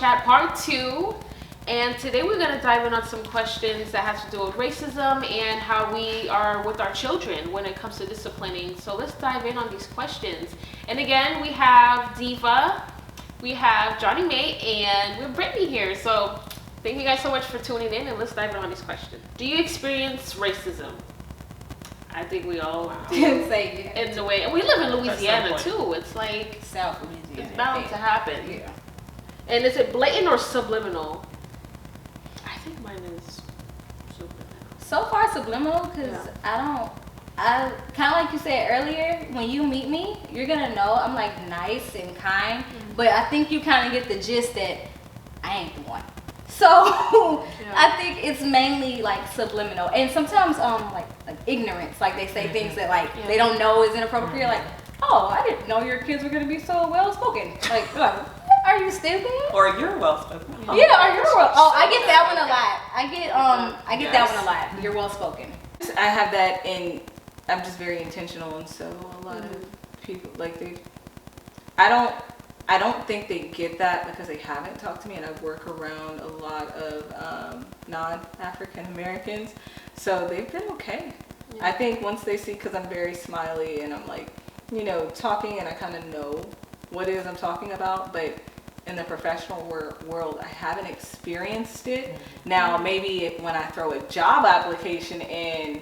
Chat Part 2. And today we're going to dive in on some questions that have to do with racism and how we are with our children when it comes to disciplining. So let's dive in on these questions. And again, we have Diva, we have Johnny May, and we're Brittany here. So thank you guys so much for tuning in, and let's dive in on these questions. Do you experience racism? I think we all do. In the way, and we live in Louisiana too. It's like South Louisiana. It's bound to happen. Yeah. And is it blatant or subliminal? I think mine is subliminal. So far subliminal, because I kind of like you said earlier, when you meet me, you're gonna know I'm like nice and kind, but I think you kind of get the gist that I ain't the one. So I think it's mainly like subliminal, and sometimes like ignorance, like they say things that like they don't know is inappropriate. Like, oh, I didn't know your kids were gonna be so well spoken. Like, are you stupid? Or you're well spoken. Yeah, or you're well. Oh, I get that one a lot. I get that one a lot. You're well spoken. I have that, and I'm just very intentional, and so a lot of people like I don't think they get that because they haven't talked to me, and I work around a lot of non-African Americans, so they've been okay. Yeah. I think once they see, because I'm very smiley and I'm like, talking, and I kind of know what it is I'm talking about, but in the professional world, I haven't experienced it. Now, maybe when I throw a job application in,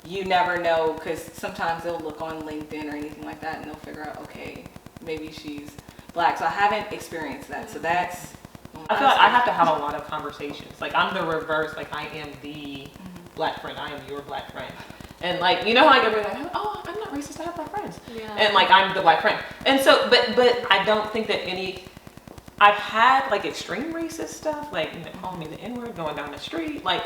you never know, because sometimes they'll look on LinkedIn or anything like that, and they'll figure out, okay, maybe she's Black. So I haven't experienced that. So that's. I feel like I have to have a lot of conversations. Like, I'm the reverse. Like, I am the Black friend. I am your Black friend. And like, how like everybody's like, oh, I'm not racist. I have Black friends. Yeah. And like, I'm the Black friend. And so, but I don't think that I've had like extreme racist stuff, like calling me the N-word going down the street, like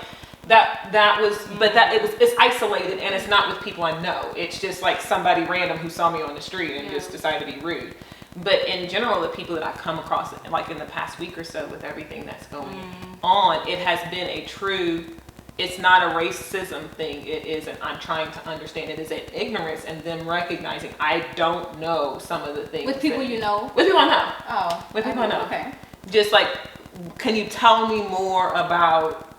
that was, but it's isolated, and it's not with people I know. It's just like somebody random who saw me on the street and just decided to be rude. But in general, the people that I've come across, like in the past week or so, with everything that's going on, it has been a true. It's not a racism thing. It is I'm trying to understand. It is an ignorance, and them recognizing I don't know some of the things. With people you know? With people I know. Oh. With people I know. Okay. Just like, can you tell me more about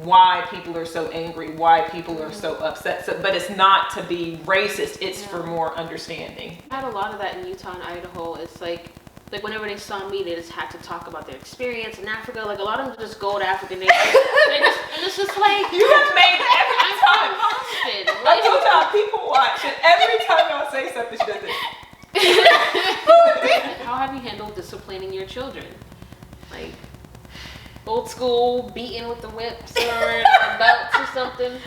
why people are so angry, why people are so upset? So, but it's not to be racist. It's for more understanding. I had a lot of that in Utah and Idaho. It's like whenever they saw me, they just had to talk about their experience in Africa. Like, a lot of them just go to African nations. And it's just like, you have made every time. Like, I told y'all, people watch, and every time y'all say something, she does this. How have you handled disciplining your children? Like, old school, beating with the whips or belts or something?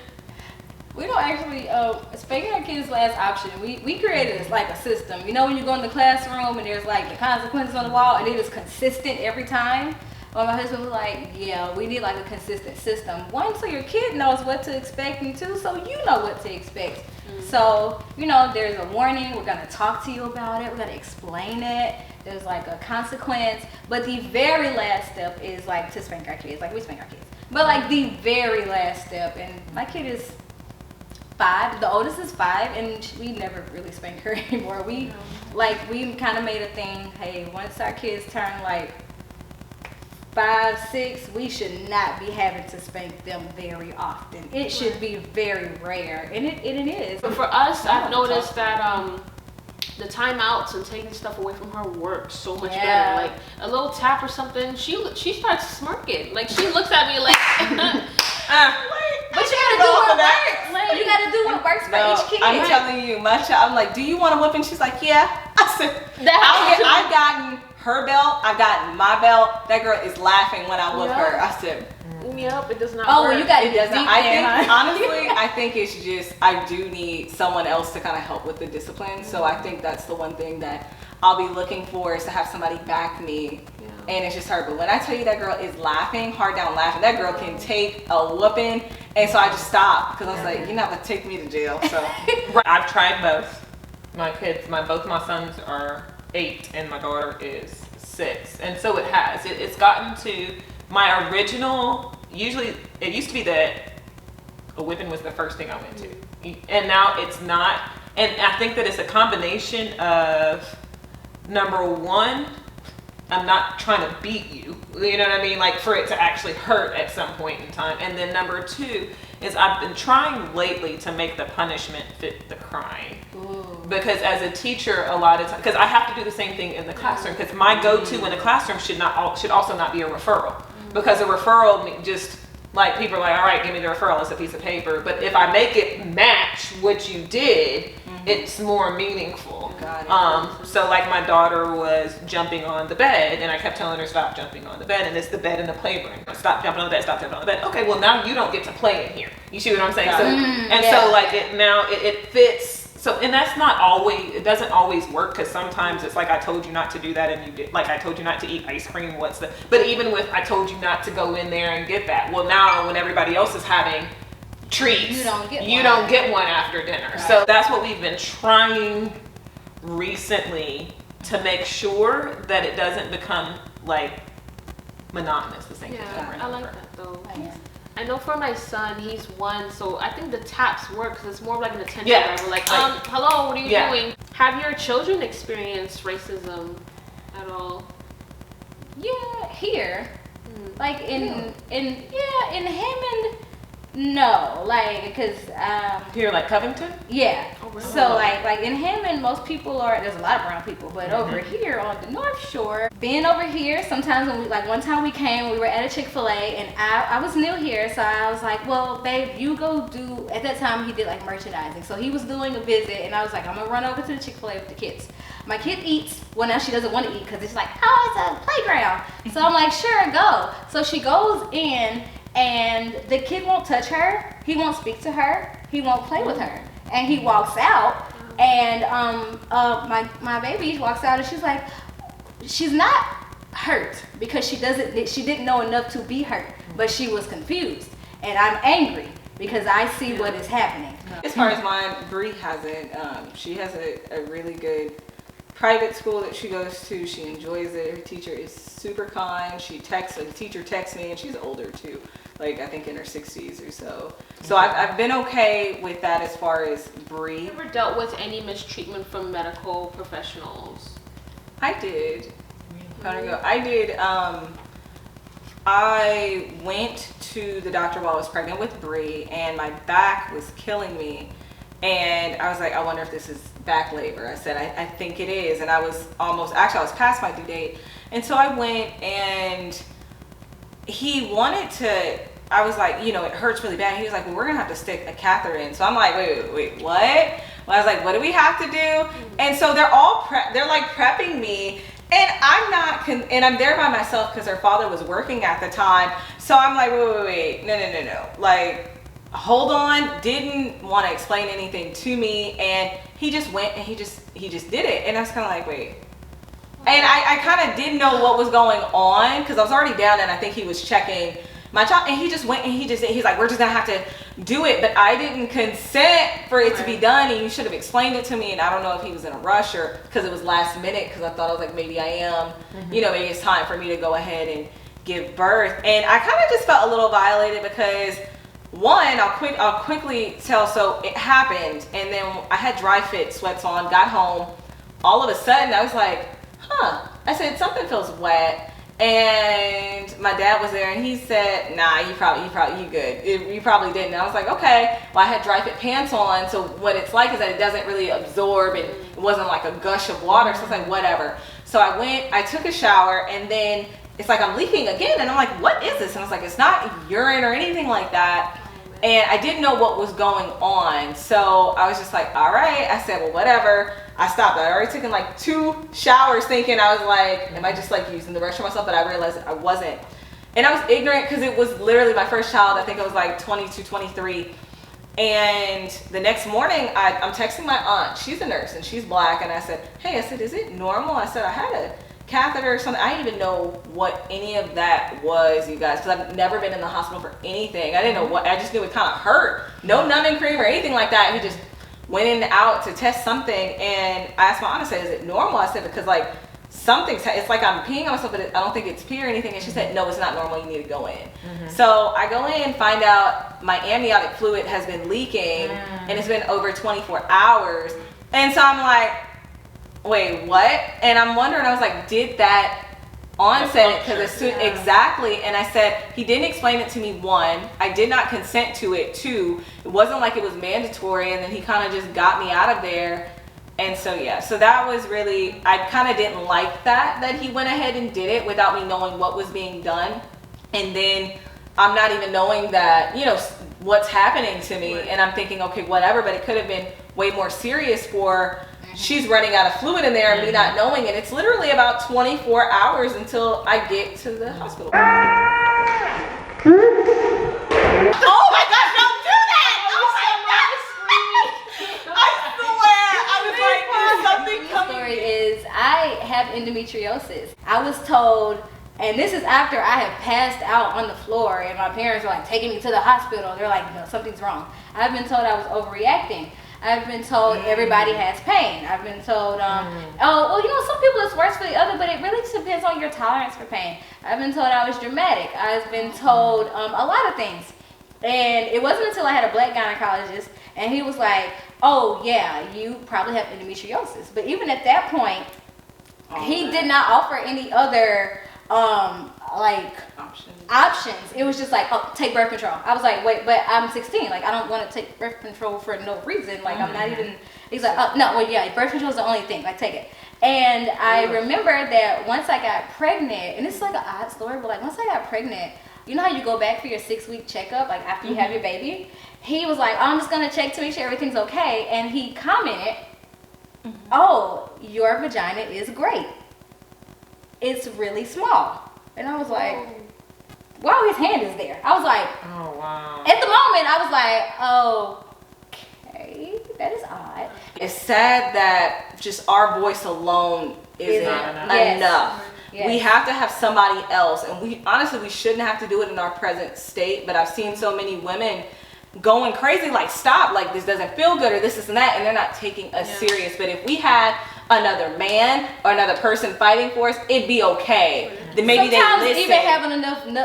We don't actually, spanking our kids' last option. We created this like a system. When you go in the classroom and there's like the consequences on the wall, and it is consistent every time. Well, my husband was like, yeah, we need like a consistent system. One, so your kid knows what to expect, and two, so you know what to expect. So, there's a warning. We're going to talk to you about it. We're going to explain it. There's like a consequence. But the very last step is like to spank our kids. Like, we spank our kids. But like the very last step, and my kid is 5. The oldest is 5, and we never really spank her anymore. We kind of made a thing. Hey, once our kids turn like 5, 6, we should not be having to spank them very often. It should be very rare, and it is. But for us, I've noticed that the timeouts and taking stuff away from her works so much better. Like a little tap or something, she starts smirking. Like, she looks at me like. But you gotta do what works. Like, you gotta do what works for each kid. I'm telling you, my child, I'm like, do you want a whipping? She's like, yeah. I said, I've gotten her belt, I've gotten my belt. That girl is laughing when I whip her. I said, yep, it does not work. Well, you gotta get deep. Honestly, I think it's just, I do need someone else to kind of help with the discipline. So I think that's the one thing that I'll be looking for, is to have somebody back me. And it's just her. But when I tell you that girl is laughing, hard down laughing, that girl can take a whooping. And so I just stopped, because I was like, you're not gonna take me to jail. So I've tried both. My kids, both my sons are 8 and my daughter is 6. And so it has. It's gotten to my original, usually it used to be that a whipping was the first thing I went to. And now it's not. And I think that it's a combination of, number one, I'm not trying to beat you. You know what I mean? Like for it to actually hurt at some point in time. And then number two is I've been trying lately to make the punishment fit the crime. Ooh. Because as a teacher, a lot of times, because I have to do the same thing in the classroom, because my go-to in the classroom should also not be a referral. Because a referral just, like, people are like, all right, give me the referral, it's a piece of paper. But if I make it match what you did, it's more meaningful. Got it. So like my daughter was jumping on the bed and I kept telling her stop jumping on the bed, and it's the bed in the playroom. Stop jumping on the bed, stop jumping on the bed. Okay, well now you don't get to play in here. You see what I'm saying? So like it fits. So, and that's not always, it doesn't always work, because sometimes it's like I told you not to do that and you did. Like I told you not to eat ice cream, but even with I told you not to go in there and get that. Well, now when everybody else is having treats, you don't get one after dinner. Right. So that's what we've been trying recently to make sure that it doesn't become like monotonous, the same thing over and I over. like that though. I know for my son, he's 1, so I think the taps work because it's more like an attention grabber. Like, hello, what are you doing? Have your children experienced racism at all? Yeah, here. Like in Hammond, no. Like, because Here, like Covington? yeah. Oh, really? So like in Hammond, most people are, there's a lot of brown people, but over here on the North Shore, being over here, sometimes when one time we came, we were at a Chick-fil-A, and I was new here, so I was like, well, babe, you go do, at that time he did like merchandising, so he was doing a visit, and I was like, I'm gonna run over to the Chick-fil-A with the kids. My kid eats, well now she doesn't want to eat because it's like, oh, it's a playground. So I'm like, sure, go. So she goes in, and the kid won't touch her, he won't speak to her, he won't play with her. And he walks out, and my baby walks out, and she's like, she's not hurt because she didn't know enough to be hurt, but she was confused, and I'm angry because I see what is happening. As far as mine, Bree hasn't. She has a really good private school that she goes to. She enjoys it. Her teacher is super kind. The teacher texts me, and she's older too. Like I think in her 60s or so. So I've been okay with that as far as Bree. Have you ever dealt with any mistreatment from medical professionals? I did. I did. I went to the doctor while I was pregnant with Bree, and my back was killing me. And I was like, I wonder if this is back labor. I said, I think it is. And I was past my due date. And so I went, and he wanted to, I was like, it hurts really bad. He was like, well, we're going to have to stick a catheter in. So I'm like, wait, what? Well, I was like, what do we have to do? And so they're like prepping me. And I'm not, and I'm there by myself because her father was working at the time. So I'm like, wait, no. Like, hold on, didn't want to explain anything to me. And he just went and he just did it. And I was kind of like, wait. And I kind of didn't know what was going on because I was already down, and I think he was checking my child. And he just went and he's like, we're just going to have to do it. But I didn't consent for it to be done, and you should have explained it to me. And I don't know if he was in a rush or because it was last minute, because I thought I was like, maybe I am, maybe it's time for me to go ahead and give birth. And I kind of just felt a little violated because one, I'll quickly tell. So it happened, and then I had dry fit sweats on, got home. All of a sudden I was like, I said, something feels wet. And my dad was there, and he said, nah, you good. You probably didn't. And I was like, okay. Well, I had dry fit pants on, so what it's like is that it doesn't really absorb, and it wasn't like a gush of water. So I was like, whatever. So I took a shower, and then it's like I'm leaking again, and I'm like, what is this? And I was like, it's not urine or anything like that. And I didn't know what was going on. So I was just like, all right. I said, well, whatever. I stopped. I already taken like 2 showers thinking, I was like, am I just like using the restroom myself? But I realized I wasn't. And I was ignorant because it was literally my first child. I think I was like 22, 23. And the next morning I'm texting my aunt. She's a nurse and she's black. And I said, hey, is it normal? I said, I had a catheter or something. I didn't even know what any of that was, you guys, because I've never been in the hospital for anything. I didn't know what, I just knew it kind of hurt. No numbing cream or anything like that. He just went in and out to test something, and I asked my aunt, I said, is it normal? I said, because like it's like I'm peeing on myself, but I don't think it's pee or anything. And she said, no, it's not normal, you need to go in. So I go in, find out my amniotic fluid has been leaking, and it's been over 24 hours. And so I'm like, wait, what? And I'm wondering, I was like, did that onset it because as soon Yeah. exactly, and I said he didn't explain it to me. One, I did not consent to it. Two, it wasn't like it was mandatory, and then he kind of just got me out of there. And so yeah, so that was really, I kind of didn't like that he went ahead and did it without me knowing what was being done, and then I'm not even knowing that, you know, what's happening to me, and I'm thinking, okay, whatever, but it could have been way more serious for she's running out of fluid in there and me not knowing it. It's literally about 24 hours until I get to the hospital. Oh my gosh, don't do that! Oh my gosh! I swear, I was like, there's something The coming. story is I have endometriosis. I was told, and this is after I have passed out on the floor and my parents were like taking me to the hospital. They're like, no, something's wrong. I've been told I was overreacting. I've been told everybody has pain. I've been told, oh, well, you know, some people it's worse for the other, but it really just depends on your tolerance for pain. I've been told I was dramatic. I've been told a lot of things. And it wasn't until I had a black gynecologist and he was like, oh yeah, you probably have endometriosis. But even at that point, he did not offer any other like options. It was just like, oh, take birth control. I was like, wait, but I'm 16. Like, I don't want to take birth control for no reason. Like, I'm not even. He's like, oh no, well yeah, birth control is the only thing. Like, take it. And I remember that once I got pregnant, and it's like an odd story, but like once I got pregnant, you know how you go back for your 6-week checkup, like after you have your baby. He was like, oh, I'm just gonna check to make sure everything's okay, and he commented, oh, your vagina is great. It's really small. And I was like, wow, his hand is there. I was like, Oh, wow. at the moment, I was like, okay, that is odd. It's sad that just our voice alone isn't not enough. Yes. enough. Yes. We have to have somebody else, and we honestly, we shouldn't have to do it in our present state, but I've seen so many women going crazy, like, stop, like, this doesn't feel good, or this and that, and they're not taking us serious. But if we had another man or another person fighting for us, it'd be okay. Then maybe Sometimes they listen. even having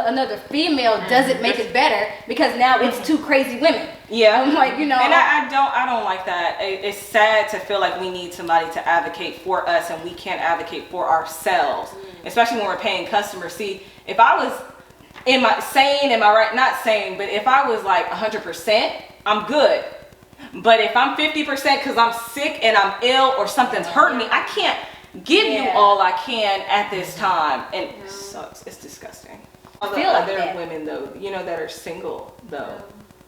another female doesn't make it better because now it's two crazy women. Yeah, I'm like, you know, and I don't like that. It's sad to feel like we need somebody to advocate for us, and we can't advocate for ourselves, especially when we're paying customers. See, if I was am I right? Not sane, but if I was like 100%, I'm good. But if I'm 50% because I'm sick and I'm ill or something's hurting me, I can't give you all I can at this time, and it sucks. It's disgusting. I Other feel like that. women though, you know, that are single though.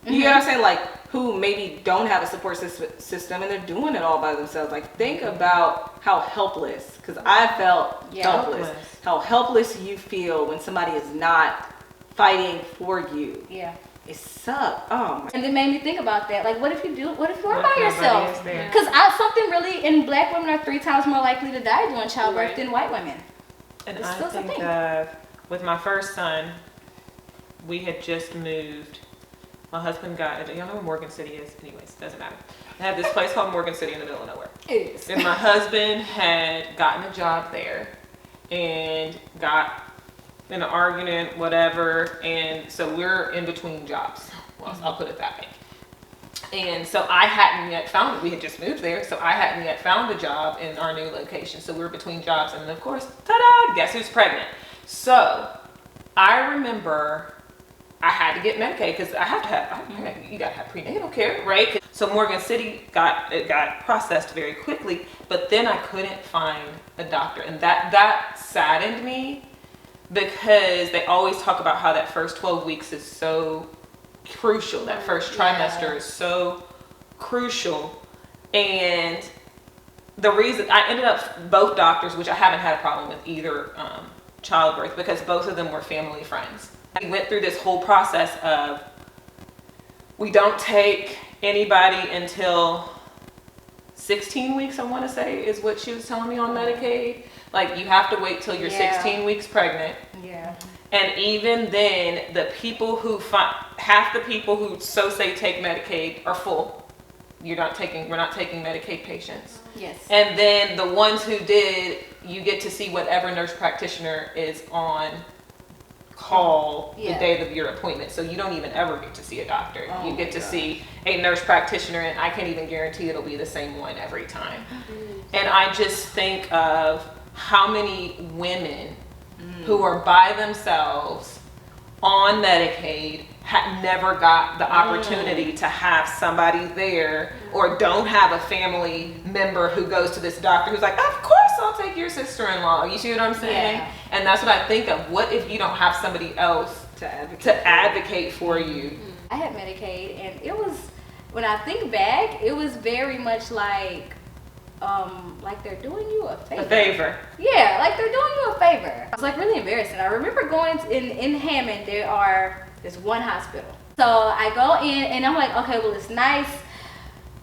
You know what I'm saying? Like, who maybe don't have a support system and they're doing it all by themselves. Like, think about how helpless, because I felt helpless. How helpless you feel when somebody is not fighting for you. Yeah. It sucks. Oh my. And it made me think about that. Like, what if you are by nobody yourself? is there? Because something really, in black women are 3 times more likely to die during childbirth than white women. And It's I still think something. with my first son, we had just moved. My husband got, y'all know where Morgan City is? Anyways, doesn't matter. I had this place called Morgan City in the middle of nowhere. It is. And my husband had gotten a job there and got in an argument, whatever. And so we're in between jobs. Well, I'll put it that way. And so I hadn't yet found it. We had just moved there. So I hadn't yet found a job in our new location. So we were between jobs. And then of course, ta-da, guess who's pregnant? So I remember I had to get Medicaid because I have to have, you gotta have prenatal care, right? So Morgan City got processed very quickly, but then I couldn't find a doctor, and that saddened me because they always talk about how that first 12 weeks is so crucial. That first trimester is so crucial, and the reason I ended up both doctors, which I haven't had a problem with either childbirth, because both of them were family friends. We went through this whole process of we don't take anybody until 16 weeks, I want to say, is what she was telling me on Medicaid. Like, you have to wait till you're 16 weeks pregnant. Yeah. And even then, the people who half the people who say take Medicaid are full. We're not taking Medicaid patients. Yes. And then the ones who did, you get to see whatever nurse practitioner is on call the day of your appointment. So you don't even ever get to see a doctor. You get to see a nurse practitioner, and I can't even guarantee it'll be the same one every time. And I just think of how many women who are by themselves on Medicaid, never got the opportunity to have somebody there, or don't have a family member who goes to this doctor who's like, of course I'll take your sister-in-law. You see what I'm saying? Yeah. And that's what I think of. What if you don't have somebody else To advocate. to advocate for you? I had Medicaid, and it was, when I think back, it was very much like they're doing you a favor. A favor. Yeah, like they're doing you a favor. It's like really embarrassing. I remember going in Hammond, there's one hospital. So I go in and I'm like, okay, well it's nice.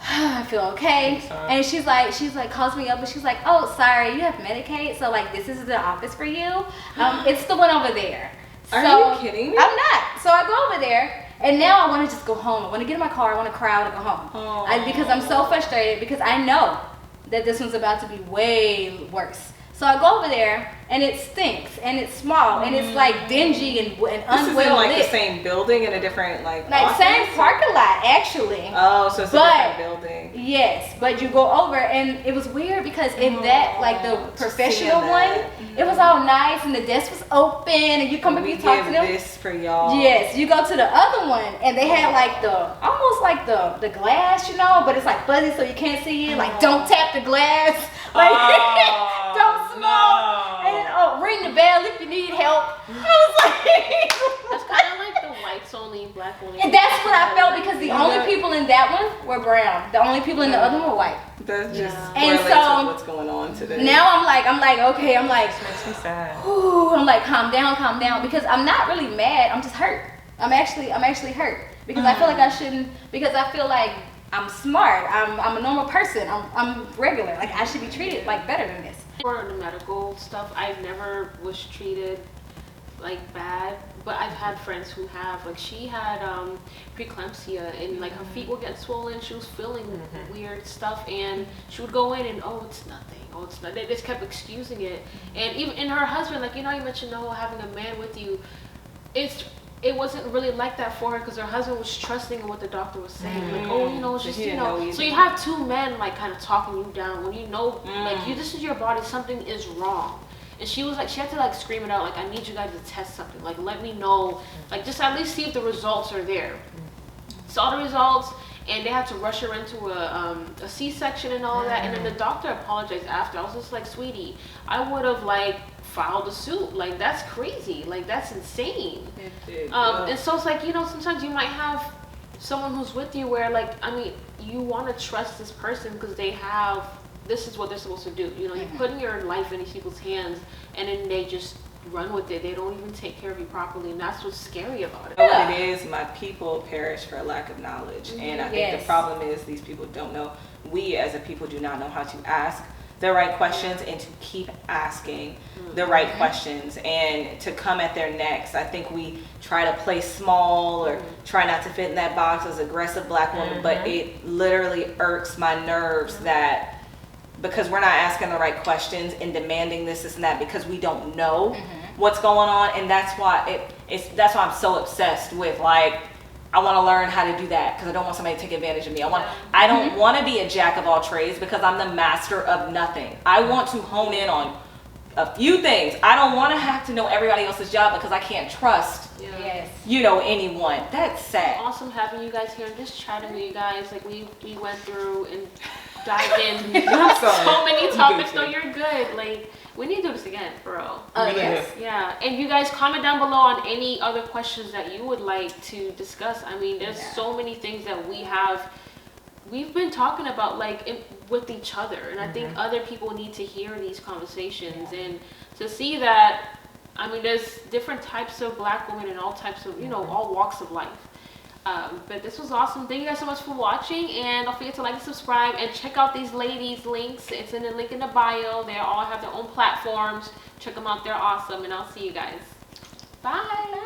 I feel okay. And she's like calls me up and she's like, oh, sorry, you have Medicaid, so like this is the office for you. It's the one over there. Are So, you kidding me? I'm not. So I go over there, and now I want to just go home. I want to get in my car. I want to cry. I want to go home. Because I'm so frustrated because I know that this one's about to be way worse. So I go over there, and it stinks, and it's small, and it's like dingy and This is unwell in like lit. the same building in a different like Same office? parking lot, actually. Oh, so it's a But- different building. Yes, but you go over, and it was weird because in that, like the professional seeing one, that. it was all nice, and the desk was open, and you come up, We you talk to give them. this for y'all. Yes, you go to the other one and they had like almost like the glass, you know, but it's like fuzzy so you can't see it. Like don't tap the glass, like don't smoke, and ring the bell if you need help. I was It's like, kind of like the whites only, black only. and that's what I felt because the only people in that one were brown. The only people in the other one were white. That's just And correlates so- with what's going on today. Now I'm like, okay, I'm like, Makes me sad. whew, I'm like, calm down, because I'm not really mad. I'm just hurt. I'm actually hurt because I feel like I shouldn't. Because I feel like I'm smart. I'm a normal person. I'm regular. Like I should be treated like better than this. For the medical stuff, I never was treated like bad, but I've had friends who have. Like she had preeclampsia, and like her feet would get swollen. She was feeling weird stuff, and she would go in and it's nothing. Oh, it's not. They just kept excusing it, and even in her husband, like you mentioned, having a man with you, it wasn't really like that for her because her husband was trusting in what the doctor was saying. Like, it's just, He didn't know either. So you have two men like kind of talking you down when this is your body, something is wrong. And she was like, she had to like scream it out, like, I need you guys to test something. Like, let me know, like, just at least see if the results are there. Saw the results, and they had to rush her into a C-section and all that. And then the doctor apologized after. I was just like, sweetie, I would have like filed a suit. Like, that's crazy. Like, that's insane. And so it's like, sometimes you might have someone who's with you where like, you want to trust this person because this is what they're supposed to do. You're putting your life in these people's hands, and then they just run with it. They don't even take care of you properly, and that's what's scary about it. You know what it is? My people perish for lack of knowledge, and I think the problem is these people don't know. We as a people do not know how to ask the right questions and to keep asking the right questions and to come at their necks. I think we try to play small or try not to fit in that box as aggressive black woman, but it literally irks my nerves that because we're not asking the right questions and demanding this and that because we don't know what's going on, and that's why that's why I'm so obsessed with like I want to learn how to do that because I don't want somebody to take advantage of me. I don't want to be a jack of all trades because I'm the master of nothing. I want to hone in on a few things. I don't want to have to know everybody else's job because I can't trust anyone. That's sad. Awesome having you guys here and just chatting with you guys. Like we went through and dived in so many topics. No, you're good. Like we need to do this again, bro. Yes. Yeah, and you guys comment down below on any other questions that you would like to discuss. There's so many things that we've been talking about with each other, and I think other people need to hear these conversations and to see that there's different types of black women and all types of all walks of life. But this was awesome. Thank you guys so much for watching, and don't forget to like and subscribe and check out these ladies' links. It's in the link in the bio. They all have their own platforms. Check them out. They're awesome, and I'll see you guys. Bye.